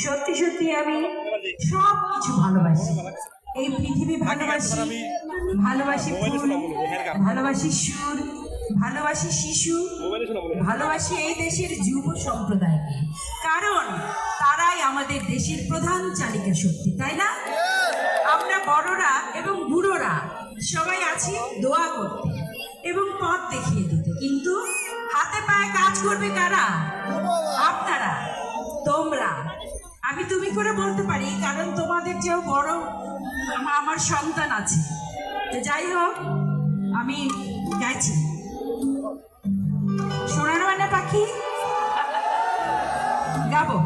সত্যি সত্যি আমি সব কিছু ভালোবাসি। এই পৃথিবী ভালোবাসি, ভালোবাসি ফুল, ভালোবাসি সুর, ভালোবাসি শিশু, ভালোবাসি এই দেশের যুব সম্প্রদায়কে, কারণ তারাই আমাদের দেশের প্রধান চালিকা শক্তি, তাই না? আমরা বড়রা এবং বুড়োরা সবাই আছি দোয়া করতে এবং পথ দেখিয়ে দিতে, কিন্তু হাতে পায়ে কাজ করবে কারা? আপনারা, তোমরা। আমি তুমি করে বলতে পারি, কারণ তোমাদের যেও বড় আমার সন্তান আছে। তো যাই হোক, আমি গাইছি সোনার ময়না পাখি গাবো।